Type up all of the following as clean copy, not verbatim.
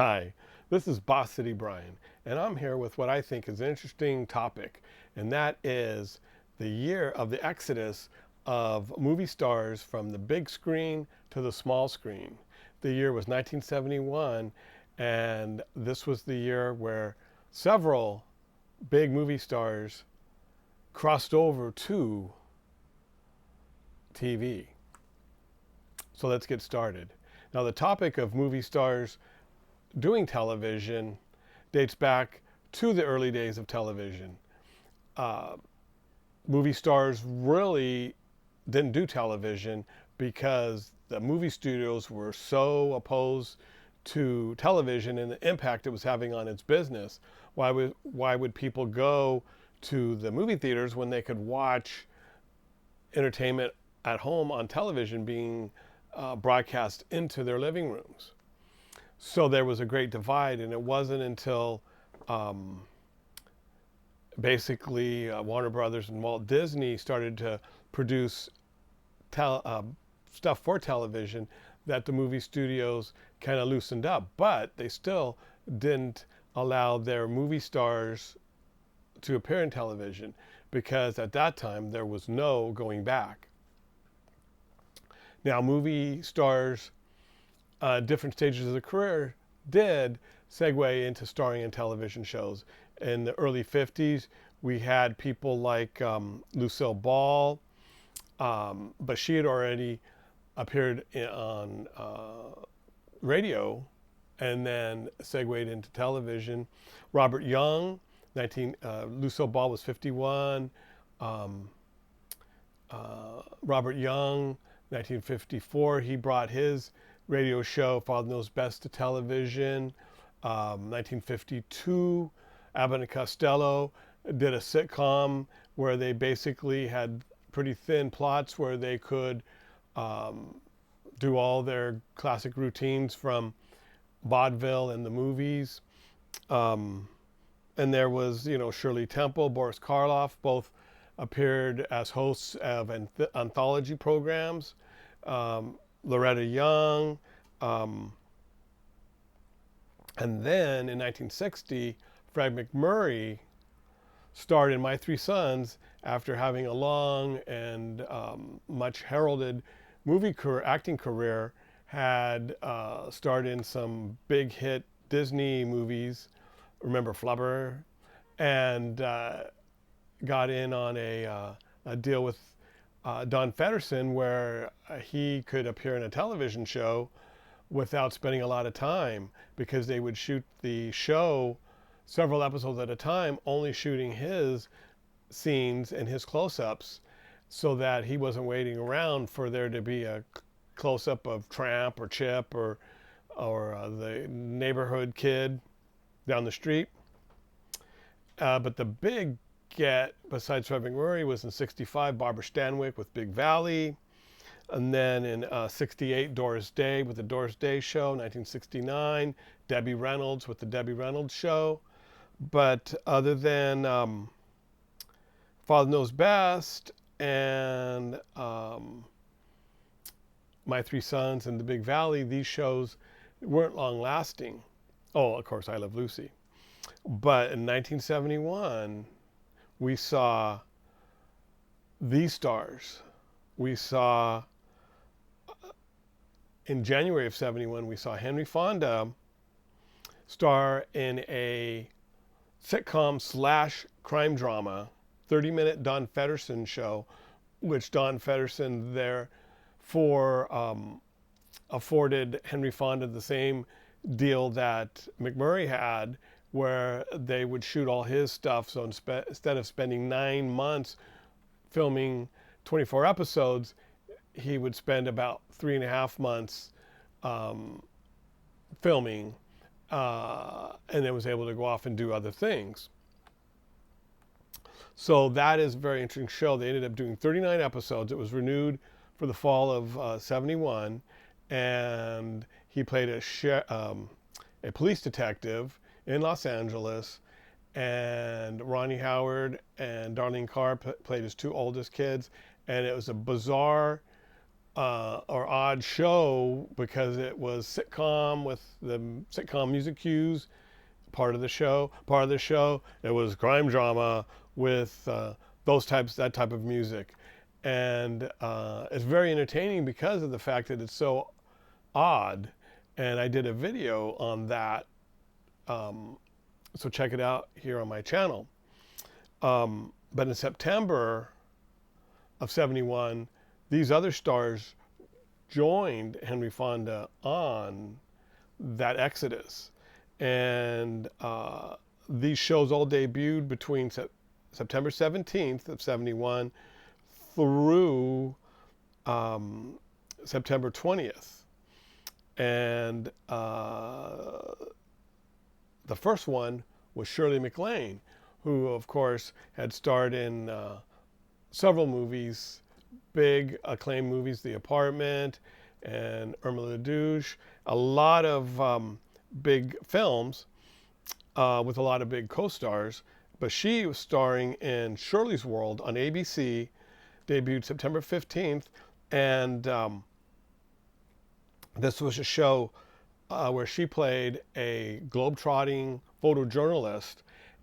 Hi, this is Boss City Brian, and I'm here with what I think is an interesting topic, and that is the year of the exodus of movie stars from the big screen to the small screen. The year was 1971, and this was the year where several big movie stars crossed over to TV. So let's get started. Now, the topic of movie stars doing television dates back to the early days of television. Uh, Movie stars really didn't do television because the movie studios were so opposed to television and the impact it was having on its business. Why would people go to the movie theaters when they could watch entertainment at home on television being broadcast into their living rooms? So there was a great divide, and it wasn't until um, basically Warner Brothers and Walt Disney started to produce tel- uh, stuff for television that the movie studios kind of loosened up. But they still didn't allow their movie stars to appear in television because at that time there was no going back. Now, movie stars different stages of the career did segue into starring in television shows. In the early 50s, we had people like Lucille Ball, but she had already appeared on radio and then segued into television. Robert Young, Lucille Ball was 51. Um, Robert Young, 1954, he brought his radio show Father Knows Best to television. 1952, Abbott and Costello did a sitcom where they basically had pretty thin plots where they could do all their classic routines from vaudeville and the movies. Um, and there was, Shirley Temple, Boris Karloff, both appeared as hosts of anthology programs. Loretta Young, and then in 1960, Fred MacMurray starred in My Three Sons after having a long and much heralded acting career. Had starred in some big hit Disney movies, remember Flubber, and got in on a deal with Don Feddersen where he could appear in a television show without spending a lot of time because they would shoot the show several episodes at a time, only shooting his scenes and his close-ups so that he wasn't waiting around for there to be a close-up of Tramp or Chip or the neighborhood kid down the street. But the big get, besides Fred MacMurray, was in 65, Barbara Stanwyck with Big Valley. And then in 68, Doris Day with the Doris Day Show. 1969, Debbie Reynolds with the Debbie Reynolds Show. But other than Father Knows Best and My Three Sons and The Big Valley, these shows weren't long lasting. Oh, of course, I Love Lucy. But in 1971, we saw these stars. We saw, in January of 71, we saw Henry Fonda star in a sitcom slash crime drama, 30-minute Don Feddersen show, which Don Feddersen therefore afforded Henry Fonda the same deal that MacMurray had, where they would shoot all his stuff. So instead of spending 9 months filming 24 episodes, he would spend about 3.5 months filming, and then was able to go off and do other things. So that is a very interesting show. They ended up doing 39 episodes. It was renewed for the fall of 71, and he played a police detective in Los Angeles, and Ronnie Howard and Darlene Carr played his two oldest kids, and it was a bizarre or odd show because it was sitcom with the sitcom music cues. Part of the show. Part of the show, it was crime drama with that type of music, and it's very entertaining because of the fact that it's so odd. And I did a video on that, so check it out here on my channel. But in September of '71, these other stars joined Henry Fonda on that exodus. And these shows all debuted between September 17th of '71 through September 20th. And the first one was Shirley MacLaine, who, of course, had starred in several movies, big acclaimed movies, The Apartment and Irma la Douche, a lot of big films with a lot of big co-stars. But she was starring in Shirley's World on ABC, debuted September 15th, and this was a show where she played a globe-trotting photojournalist,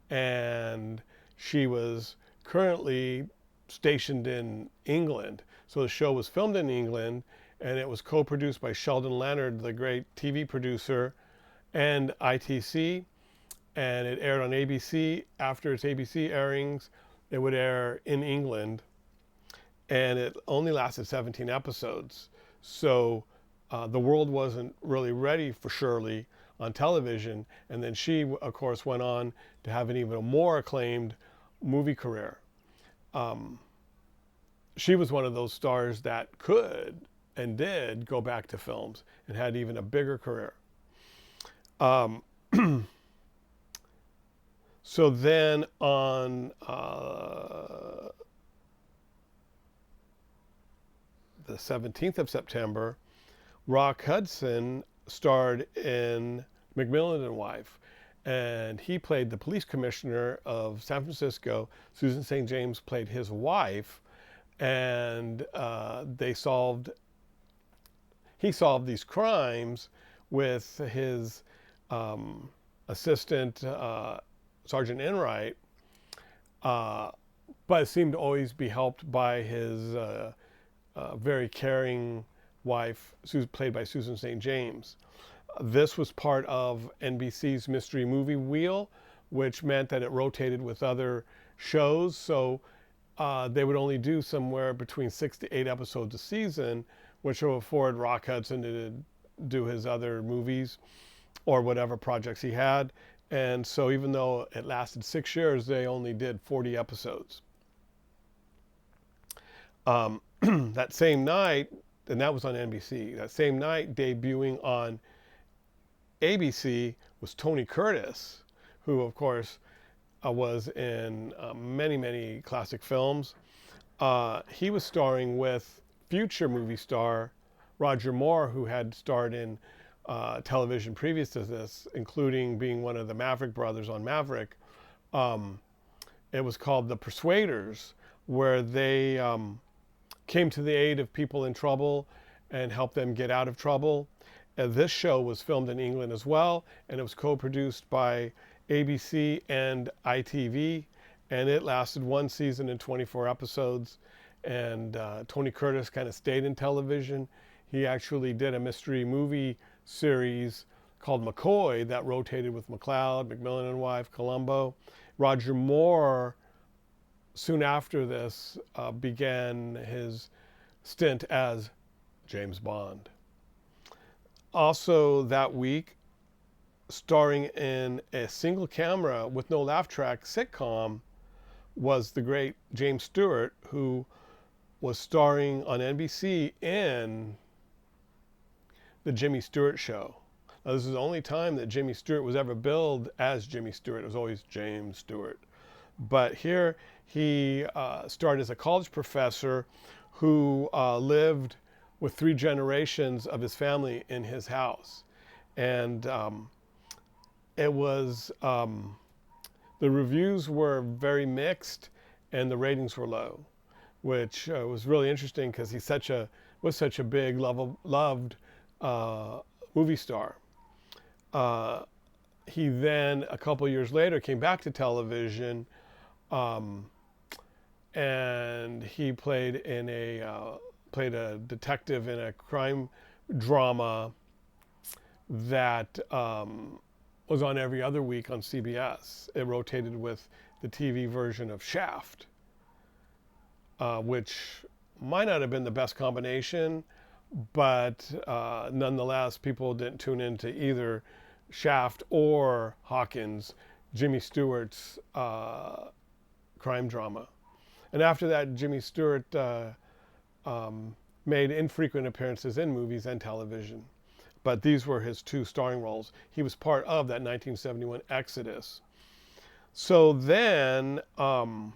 and she was currently stationed in England. So the show was filmed in England, and it was co-produced by Sheldon Leonard, the great TV producer, and ITC, and it aired on ABC. After its ABC airings, it would air in England, and it only lasted 17 episodes. So the world wasn't really ready for Shirley on television, and then she, of course, went on to have an even more acclaimed movie career. She was one of those stars that could and did go back to films and had even a bigger career. So then on the 17th of September, Rock Hudson starred in McMillan and Wife, and he played the police commissioner of San Francisco. Susan St. James played his wife, and he solved these crimes with his assistant, Sergeant Enright, but seemed to always be helped by his very caring wife, played by Susan St. James. This was part of NBC's Mystery Movie Wheel, which meant that it rotated with other shows. So they would only do somewhere between 6 to 8 episodes a season, which will afford Rock Hudson to do his other movies or whatever projects he had. And so even though it lasted 6 years, they only did 40 episodes. That same night, and that was on NBC, that same night debuting on ABC was Tony Curtis, who of course was in many, many classic films. He was starring with future movie star Roger Moore, who had starred in television previous to this, including being one of the Maverick brothers on Maverick. It was called The Persuaders, where they came to the aid of people in trouble and helped them get out of trouble. This show was filmed in England as well, and it was co-produced by ABC and ITV, and it lasted 1 season and 24 episodes. And Tony Curtis kind of stayed in television. He actually did a mystery movie series called McCoy that rotated with McLeod, McMillan and Wife, Columbo. Roger Moore, soon after this, began his stint as James Bond. Also that week, starring in a single camera with no laugh track sitcom, was the great James Stewart, who was starring on NBC in The Jimmy Stewart Show. Now, this is the only time that Jimmy Stewart was ever billed as Jimmy Stewart. It was always James Stewart. But here he starred as a college professor who lived with 3 generations of his family in his house. And it was, the reviews were very mixed and the ratings were low, which was really interesting because he's such a was such a big, loved uh, movie star. Uh, he then, a couple years later, came back to television, um, and he played a detective in a crime drama that was on every other week on CBS. It rotated with the TV version of Shaft, which might not have been the best combination, but nonetheless, people didn't tune into either Shaft or Hawkins, Jimmy Stewart's crime drama. And after that, Jimmy Stewart made infrequent appearances in movies and television. But these were his two starring roles. He was part of that 1971 exodus. So then, on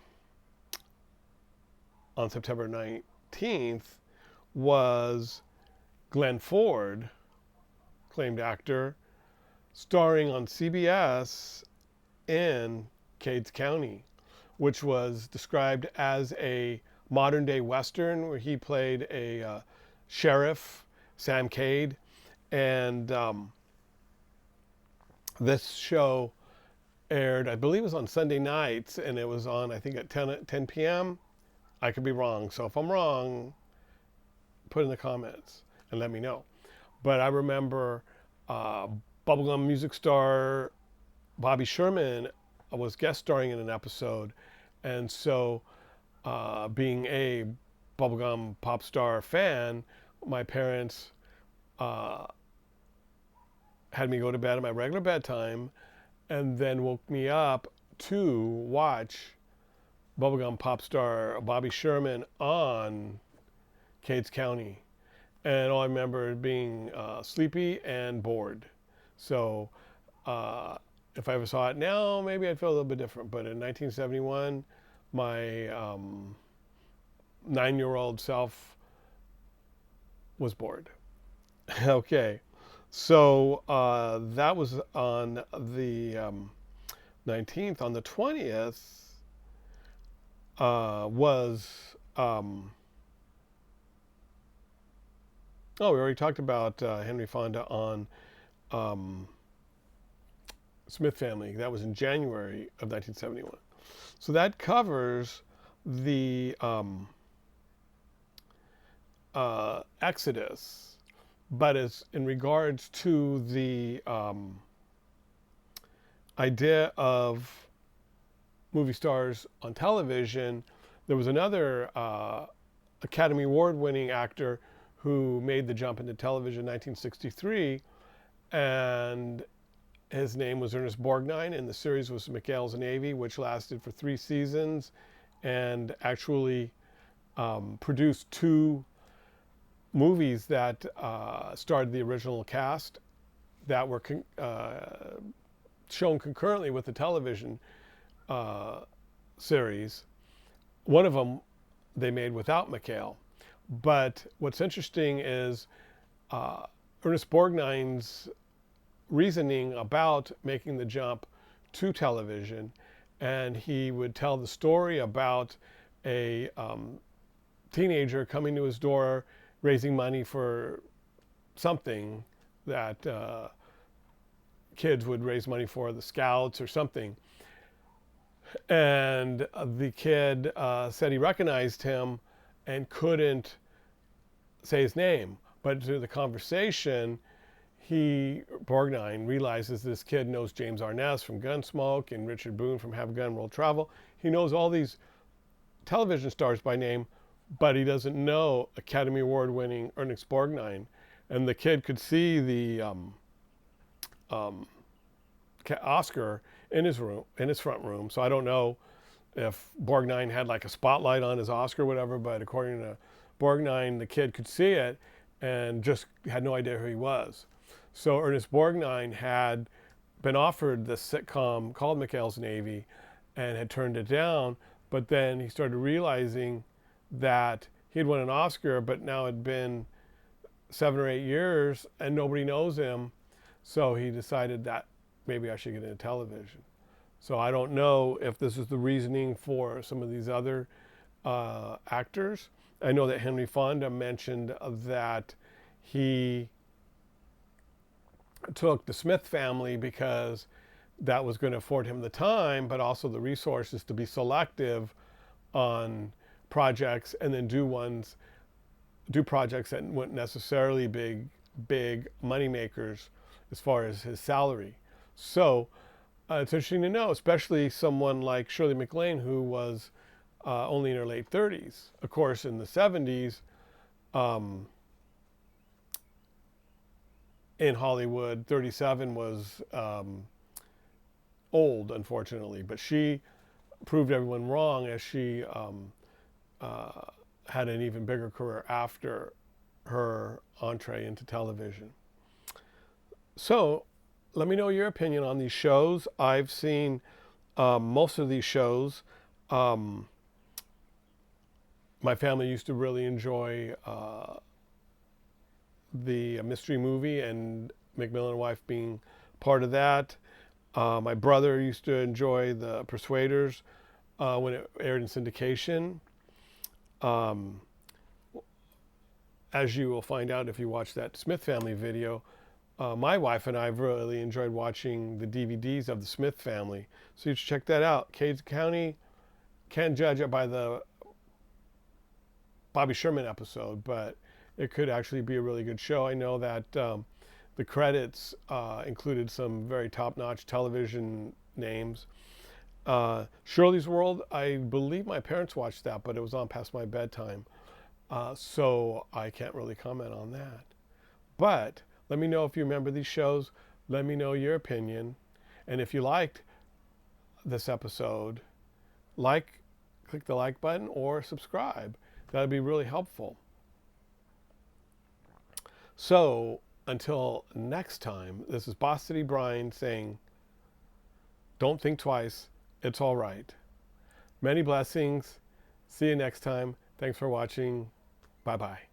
September 19th, was Glenn Ford, acclaimed actor, starring on CBS in Cades County, which was described as a modern day Western where he played a sheriff, Sam Cade. And this show aired, I believe it was on Sunday nights, and it was on, I think, at 10 p.m. I could be wrong. So if I'm wrong, put in the comments and let me know. But I remember bubblegum music star Bobby Sherman was guest starring in an episode. And so being a bubblegum pop star fan, my parents had me go to bed at my regular bedtime and then woke me up to watch bubblegum pop star Bobby Sherman on Cades County. And all I remember being sleepy and bored. So if I ever saw it now, maybe I'd feel a little bit different. But in 1971, my 9-year-old self was bored. Okay. So that was on the 19th. On the 20th was, oh, we already talked about Henry Fonda on Smith Family. That was in January of 1971. So that covers the Exodus. But as in regards to the idea of movie stars on television, there was another Academy Award-winning actor who made the jump into television in 1963, and his name was Ernest Borgnine, and the series was McHale's Navy, which lasted for 3 seasons and actually produced 2 movies that starred the original cast that were shown concurrently with the television series. One of them they made without McHale. But what's interesting is Ernest Borgnine's reasoning about making the jump to television. And he would tell the story about a teenager coming to his door raising money for something that kids would raise money for, the Scouts or something. And the kid said he recognized him and couldn't say his name. But through the conversation, Borgnine realizes this kid knows James Arness from Gunsmoke and Richard Boone from Have Gun Will Travel. He knows all these television stars by name, but he doesn't know Academy Award-winning Ernest Borgnine. And the kid could see the Oscar in his room, in his front room. So I don't know if Borgnine had like a spotlight on his Oscar or whatever, but according to Borgnine, the kid could see it and just had no idea who he was. So Ernest Borgnine had been offered this sitcom called McHale's Navy and had turned it down, but then he started realizing that he had won an Oscar, but now it had been 7 or 8 years and nobody knows him. So he decided that maybe I should get into television. So I don't know if this is the reasoning for some of these other actors I know that Henry Fonda mentioned that he took the Smith family because that was going to afford him the time, but also the resources to be selective on projects, and then do projects that weren't necessarily big money makers as far as his salary. So it's interesting to know, especially someone like Shirley MacLaine, who was only in her late 30s. Of course, in the 70s, in Hollywood, 37 was old, unfortunately. But she proved everyone wrong, as she had an even bigger career after her entree into television. So let me know your opinion on these shows. I've seen most of these shows. My family used to really enjoy the Mystery Movie, and McMillan and Wife being part of that. My brother used to enjoy the Persuaders when it aired in syndication. As you will find out if you watch that Smith family video, my wife and I have really enjoyed watching the DVDs of the Smith family. So you should check that out. Cades County, can't judge it by the Bobby Sherman episode, but it could actually be a really good show. I know that the credits included some very top-notch television names. Shirley's World, I believe my parents watched that, but it was on past my bedtime. So I can't really comment on that. But let me know if you remember these shows. Let me know your opinion. And if you liked this episode, click the like button or subscribe. That would be really helpful. So until next time, this is Boss City Brian saying, don't think twice. It's all right. Many blessings. See you next time. Thanks for watching. Bye-bye.